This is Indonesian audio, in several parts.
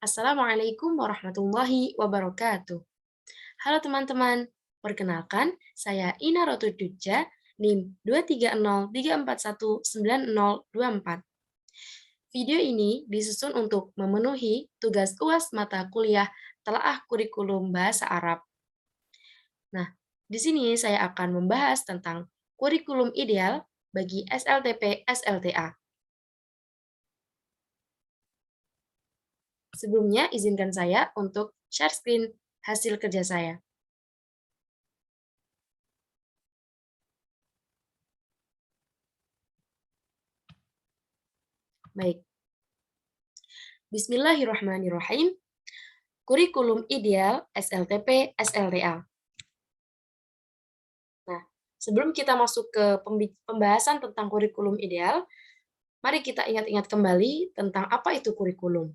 Assalamualaikum warahmatullahi wabarakatuh. Halo teman-teman, perkenalkan saya Ina Rotudja, NIM 23034190024. Video ini disusun untuk memenuhi tugas UAS mata kuliah Telaah Kurikulum Bahasa Arab. Nah, di sini saya akan membahas tentang kurikulum ideal bagi SLTP SLTA. Sebelumnya, izinkan saya untuk share screen hasil kerja saya. Baik, bismillahirrahmanirrahim. Kurikulum ideal SLTP SLTA. Nah, sebelum kita masuk ke pembahasan tentang kurikulum ideal, mari kita ingat-ingat kembali tentang apa itu kurikulum.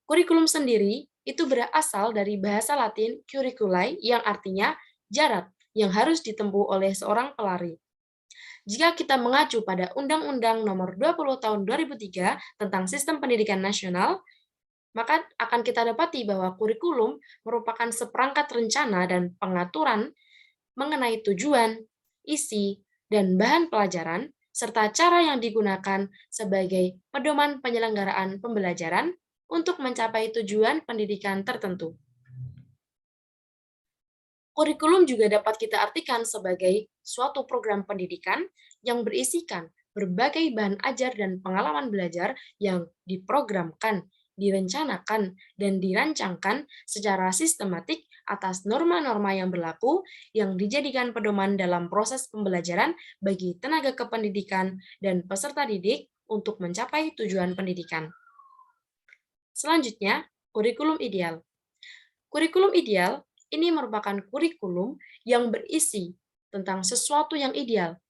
Kurikulum sendiri itu berasal dari bahasa Latin curriculae yang artinya jarak yang harus ditempuh oleh seorang pelari. Jika kita mengacu pada Undang-Undang Nomor 20 Tahun 2003 tentang Sistem Pendidikan Nasional, maka akan kita dapati bahwa kurikulum merupakan seperangkat rencana dan pengaturan mengenai tujuan, isi, dan bahan pelajaran, serta cara yang digunakan sebagai pedoman penyelenggaraan pembelajaran untuk mencapai tujuan pendidikan tertentu. Kurikulum juga dapat kita artikan sebagai suatu program pendidikan yang berisikan berbagai bahan ajar dan pengalaman belajar yang diprogramkan, direncanakan, dan dirancangkan secara sistematik atas norma-norma yang berlaku yang dijadikan pedoman dalam proses pembelajaran bagi tenaga kependidikan dan peserta didik untuk mencapai tujuan pendidikan. Selanjutnya, kurikulum ideal. Kurikulum ideal ini merupakan kurikulum yang berisi tentang sesuatu yang ideal.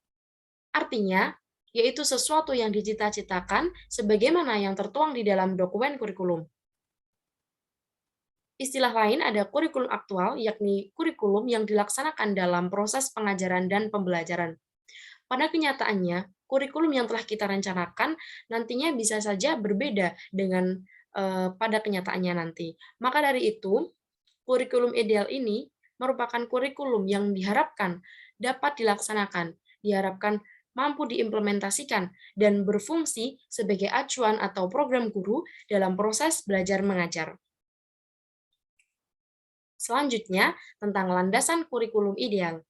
Artinya, yaitu sesuatu yang dicita-citakan sebagaimana yang tertuang di dalam dokumen kurikulum. Istilah lain ada kurikulum aktual, yakni kurikulum yang dilaksanakan dalam proses pengajaran dan pembelajaran. Pada kenyataannya, kurikulum yang telah kita rencanakan nantinya bisa saja berbeda dengan pada kenyataannya nanti. Maka dari itu, kurikulum ideal ini merupakan kurikulum yang diharapkan dapat dilaksanakan, diharapkan mampu diimplementasikan, dan berfungsi sebagai acuan atau program guru dalam proses belajar mengajar. Selanjutnya, tentang landasan kurikulum ideal.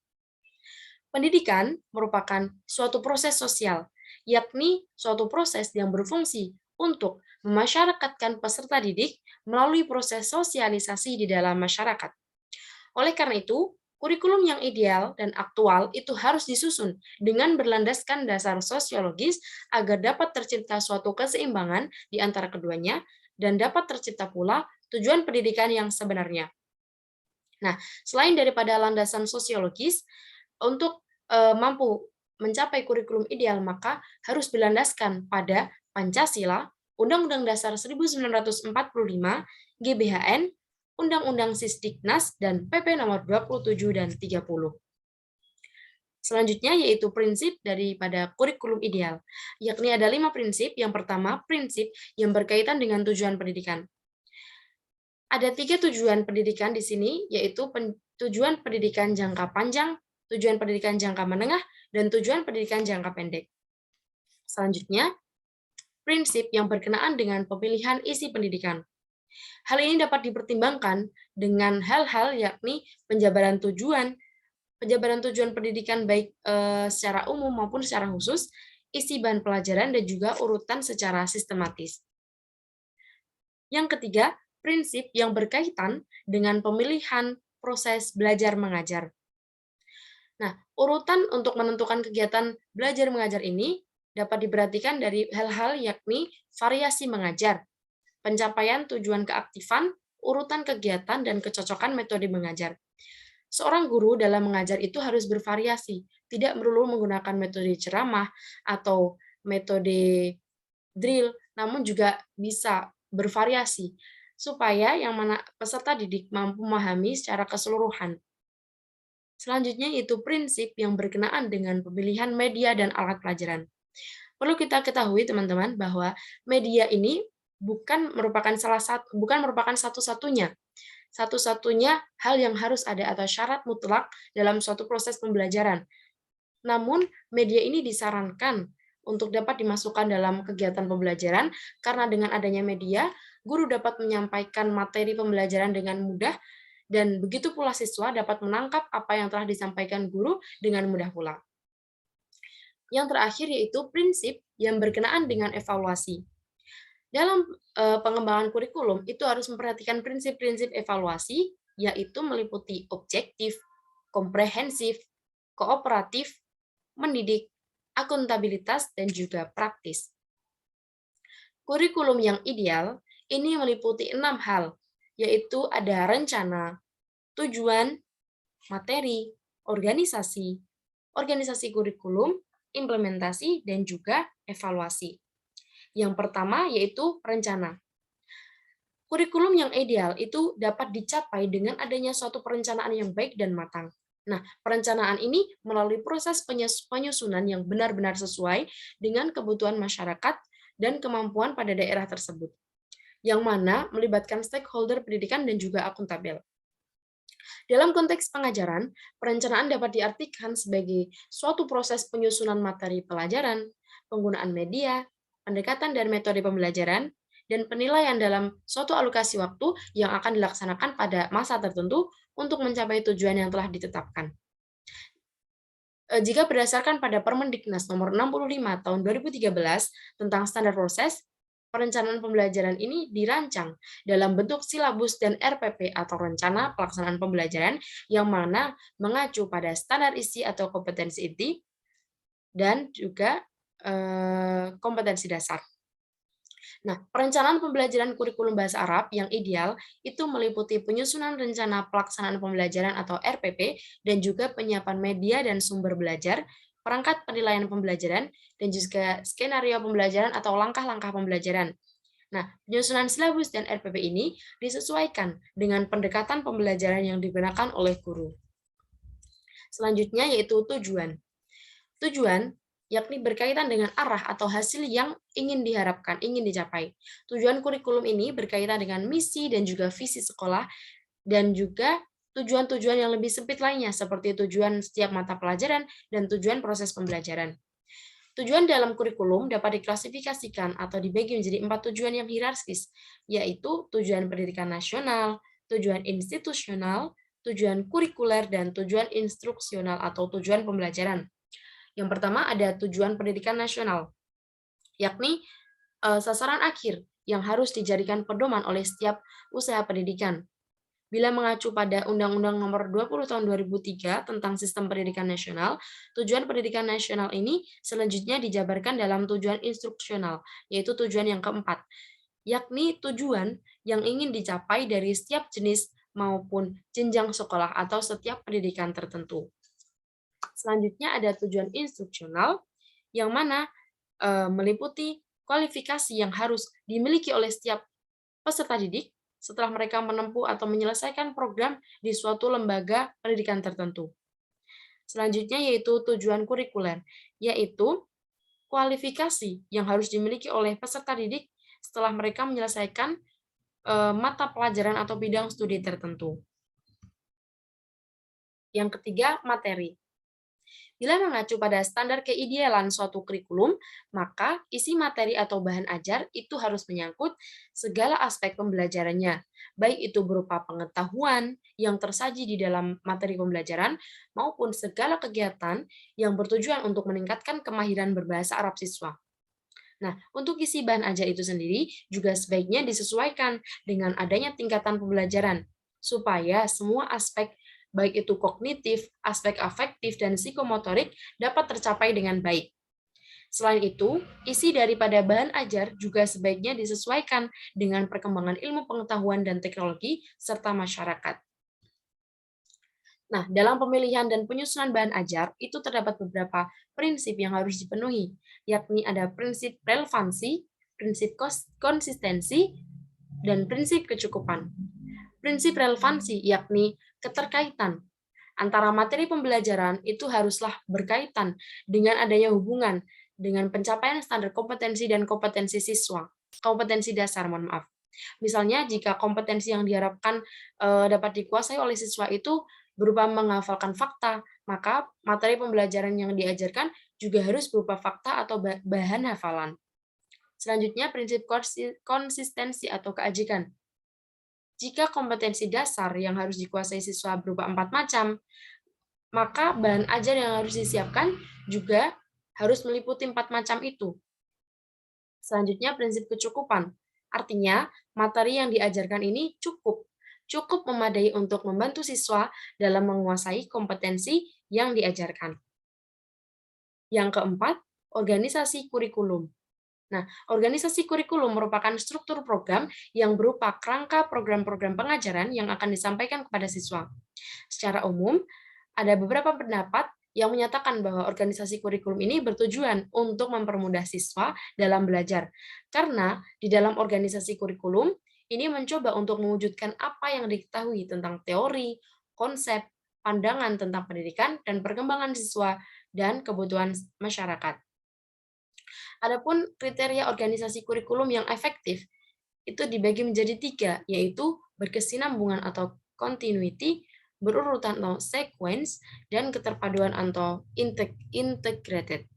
Pendidikan merupakan suatu proses sosial, yakni suatu proses yang berfungsi untuk memasyarakatkan peserta didik melalui proses sosialisasi di dalam masyarakat. Oleh karena itu, kurikulum yang ideal dan aktual itu harus disusun dengan berlandaskan dasar sosiologis agar dapat tercipta suatu keseimbangan di antara keduanya dan dapat tercipta pula tujuan pendidikan yang sebenarnya. Nah, selain daripada landasan sosiologis, untuk mampu mencapai kurikulum ideal, maka harus berlandaskan pada Pancasila, Undang-Undang Dasar 1945, GBHN, Undang-Undang Sisdiknas, dan PP nomor 27 dan 30. Selanjutnya yaitu prinsip daripada kurikulum ideal, yakni ada 5 prinsip. Yang pertama, prinsip yang berkaitan dengan tujuan pendidikan. Ada 3 tujuan pendidikan di sini, yaitu tujuan pendidikan jangka panjang, tujuan pendidikan jangka menengah, dan tujuan pendidikan jangka pendek. Selanjutnya, prinsip yang berkenaan dengan pemilihan isi pendidikan. Hal ini dapat dipertimbangkan dengan hal-hal yakni penjabaran tujuan pendidikan baik secara umum maupun secara khusus, isi bahan pelajaran, dan juga urutan secara sistematis. Yang ketiga, prinsip yang berkaitan dengan pemilihan proses belajar mengajar. Nah, urutan untuk menentukan kegiatan belajar mengajar ini dapat diperhatikan dari hal-hal yakni variasi mengajar, pencapaian tujuan keaktifan, urutan kegiatan, dan kecocokan metode mengajar. Seorang guru dalam mengajar itu harus bervariasi, tidak melulu menggunakan metode ceramah atau metode drill, namun juga bisa bervariasi, supaya yang mana peserta didik mampu memahami secara keseluruhan. Selanjutnya yaitu prinsip yang berkenaan dengan pemilihan media dan alat pelajaran. Perlu kita ketahui teman-teman bahwa media ini bukan merupakan satu-satunya hal yang harus ada atau syarat mutlak dalam suatu proses pembelajaran. Namun, media ini disarankan untuk dapat dimasukkan dalam kegiatan pembelajaran karena dengan adanya media, guru dapat menyampaikan materi pembelajaran dengan mudah dan begitu pula siswa dapat menangkap apa yang telah disampaikan guru dengan mudah pula. Yang terakhir yaitu prinsip yang berkenaan dengan evaluasi. Dalam pengembangan kurikulum itu harus memperhatikan prinsip-prinsip evaluasi, yaitu meliputi objektif, komprehensif, kooperatif, mendidik, akuntabilitas, dan juga praktis. Kurikulum yang ideal ini meliputi 6 hal, yaitu ada rencana, tujuan, materi, organisasi, organisasi kurikulum, implementasi, dan juga evaluasi. Yang pertama yaitu rencana. Kurikulum yang ideal itu dapat dicapai dengan adanya suatu perencanaan yang baik dan matang. Nah, perencanaan ini melalui proses penyusunan yang benar-benar sesuai dengan kebutuhan masyarakat dan kemampuan pada daerah tersebut, yang mana melibatkan stakeholder pendidikan dan juga akuntabel. Dalam konteks pengajaran, perencanaan dapat diartikan sebagai suatu proses penyusunan materi pelajaran, penggunaan media, pendekatan dan metode pembelajaran, dan penilaian dalam suatu alokasi waktu yang akan dilaksanakan pada masa tertentu untuk mencapai tujuan yang telah ditetapkan. Jika berdasarkan pada Permendiknas nomor 65 tahun 2013 tentang standar proses, perencanaan pembelajaran ini dirancang dalam bentuk silabus dan RPP atau rencana pelaksanaan pembelajaran yang mana mengacu pada standar isi atau kompetensi inti dan juga kompetensi dasar. Nah, perencanaan pembelajaran kurikulum bahasa Arab yang ideal itu meliputi penyusunan rencana pelaksanaan pembelajaran atau RPP dan juga penyiapan media dan sumber belajar, perangkat penilaian pembelajaran, dan juga skenario pembelajaran atau langkah-langkah pembelajaran. Nah, penyusunan silabus dan RPP ini disesuaikan dengan pendekatan pembelajaran yang digunakan oleh guru. Selanjutnya yaitu tujuan. Tujuan yakni berkaitan dengan arah atau hasil yang ingin diharapkan, ingin dicapai. Tujuan kurikulum ini berkaitan dengan misi dan juga visi sekolah, dan juga tujuan-tujuan yang lebih sempit lainnya, seperti tujuan setiap mata pelajaran dan tujuan proses pembelajaran. Tujuan dalam kurikulum dapat diklasifikasikan atau dibagi menjadi 4 tujuan yang hierarkis, yaitu tujuan pendidikan nasional, tujuan institusional, tujuan kurikuler, dan tujuan instruksional atau tujuan pembelajaran. Yang pertama ada tujuan pendidikan nasional, yakni sasaran akhir yang harus dijadikan pedoman oleh setiap usaha pendidikan. Bila mengacu pada Undang-Undang Nomor 20 Tahun 2003 tentang Sistem Pendidikan Nasional, tujuan pendidikan nasional ini selanjutnya dijabarkan dalam tujuan instruksional, yaitu tujuan yang keempat, yakni tujuan yang ingin dicapai dari setiap jenis maupun jenjang sekolah atau setiap pendidikan tertentu. Selanjutnya ada tujuan instruksional, yang mana meliputi kualifikasi yang harus dimiliki oleh setiap peserta didik setelah mereka menempuh atau menyelesaikan program di suatu lembaga pendidikan tertentu. Selanjutnya yaitu tujuan kurikuler, yaitu kualifikasi yang harus dimiliki oleh peserta didik setelah mereka menyelesaikan mata pelajaran atau bidang studi tertentu. Yang ketiga, materi. Bila mengacu pada standar keidealan suatu kurikulum, maka isi materi atau bahan ajar itu harus menyangkut segala aspek pembelajarannya, baik itu berupa pengetahuan yang tersaji di dalam materi pembelajaran, maupun segala kegiatan yang bertujuan untuk meningkatkan kemahiran berbahasa Arab siswa. Nah, untuk isi bahan ajar itu sendiri juga sebaiknya disesuaikan dengan adanya tingkatan pembelajaran, supaya semua aspek baik itu kognitif, aspek afektif, dan psikomotorik dapat tercapai dengan baik. Selain itu, isi daripada bahan ajar juga sebaiknya disesuaikan dengan perkembangan ilmu pengetahuan dan teknologi serta masyarakat. Nah, dalam pemilihan dan penyusunan bahan ajar, itu terdapat beberapa prinsip yang harus dipenuhi, yakni ada prinsip relevansi, prinsip konsistensi, dan prinsip kecukupan. Prinsip relevansi yakni keterkaitan antara materi pembelajaran itu haruslah berkaitan dengan adanya hubungan dengan pencapaian standar kompetensi dan kompetensi siswa. kompetensi dasar, mohon maaf. Misalnya jika kompetensi yang diharapkan, dapat dikuasai oleh siswa itu berupa menghafalkan fakta, maka materi pembelajaran yang diajarkan juga harus berupa fakta atau bahan hafalan. Selanjutnya prinsip konsistensi atau keajikan. Jika kompetensi dasar yang harus dikuasai siswa berupa 4 macam, maka bahan ajar yang harus disiapkan juga harus meliputi 4 macam itu. Selanjutnya prinsip kecukupan. Artinya, materi yang diajarkan ini cukup memadai untuk membantu siswa dalam menguasai kompetensi yang diajarkan. Yang keempat, organisasi kurikulum. Nah, organisasi kurikulum merupakan struktur program yang berupa kerangka program-program pengajaran yang akan disampaikan kepada siswa. Secara umum, ada beberapa pendapat yang menyatakan bahwa organisasi kurikulum ini bertujuan untuk mempermudah siswa dalam belajar. Karena di dalam organisasi kurikulum, ini mencoba untuk mewujudkan apa yang diketahui tentang teori, konsep, pandangan tentang pendidikan, dan perkembangan siswa dan kebutuhan masyarakat. Adapun kriteria organisasi kurikulum yang efektif itu dibagi menjadi 3, yaitu berkesinambungan atau continuity, berurutan atau sequence, dan keterpaduan atau integrated.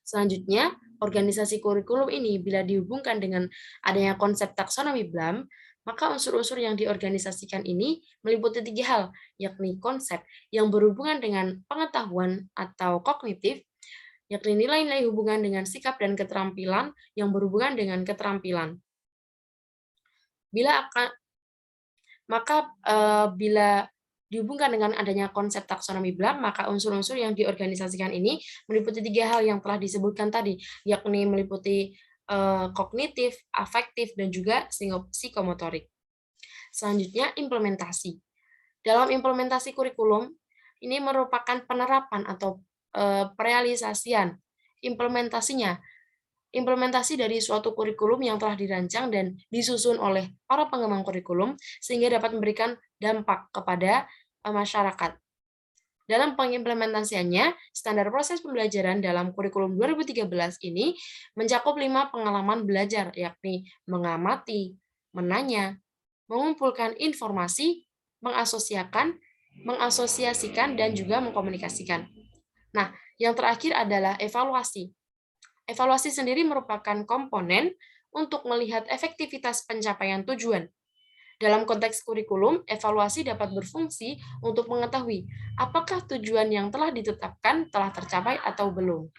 Selanjutnya, organisasi kurikulum ini bila dihubungkan dengan adanya konsep taksonomi Bloom, maka unsur-unsur yang diorganisasikan ini meliputi 3 hal, yakni konsep yang berhubungan dengan pengetahuan atau kognitif, yakni nilai-nilai hubungan dengan sikap dan keterampilan yang berhubungan dengan keterampilan. Bila dihubungkan dengan adanya konsep taksonomi Bloom, maka unsur-unsur yang diorganisasikan ini meliputi 3 hal yang telah disebutkan tadi, yakni meliputi kognitif, afektif, dan juga psikomotorik. Selanjutnya, implementasi. Dalam implementasi kurikulum, ini merupakan penerapan atau perealisasian implementasinya. Implementasi dari suatu kurikulum yang telah dirancang dan disusun oleh para pengembang kurikulum sehingga dapat memberikan dampak kepada masyarakat. Dalam pengimplementasiannya, standar proses pembelajaran dalam kurikulum 2013 ini mencakup 5 pengalaman belajar, yakni mengamati, menanya, mengumpulkan informasi, mengasosiasikan, dan juga mengkomunikasikan. Nah, yang terakhir adalah evaluasi. Evaluasi sendiri merupakan komponen untuk melihat efektivitas pencapaian tujuan. Dalam konteks kurikulum, evaluasi dapat berfungsi untuk mengetahui apakah tujuan yang telah ditetapkan telah tercapai atau belum.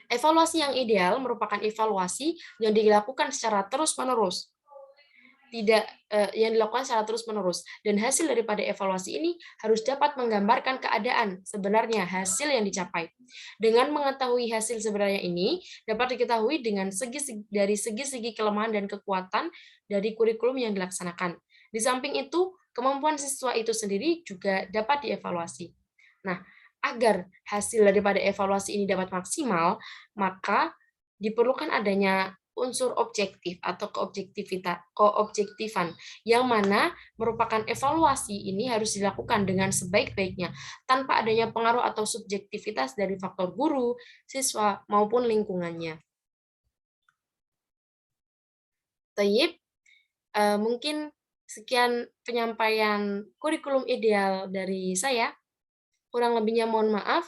Evaluasi yang ideal merupakan evaluasi yang dilakukan secara terus-menerus, dan hasil daripada evaluasi ini harus dapat menggambarkan keadaan sebenarnya hasil yang dicapai. Dengan mengetahui hasil sebenarnya ini dapat diketahui dari segi-segi kelemahan dan kekuatan dari kurikulum yang dilaksanakan. Di samping itu, kemampuan siswa itu sendiri juga dapat dievaluasi. Nah, agar hasil daripada evaluasi ini dapat maksimal, maka diperlukan adanya unsur objektif atau keobjektifan, yang mana merupakan evaluasi ini harus dilakukan dengan sebaik-baiknya, tanpa adanya pengaruh atau subjektivitas dari faktor guru, siswa, maupun lingkungannya. Tayyib, mungkin sekian penyampaian kurikulum ideal dari saya. Kurang lebihnya mohon maaf.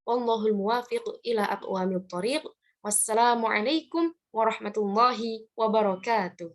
Wallahul muwaffiq ila aqwamit thoriq. Wassalamualaikum warahmatullahi wabarakatuh.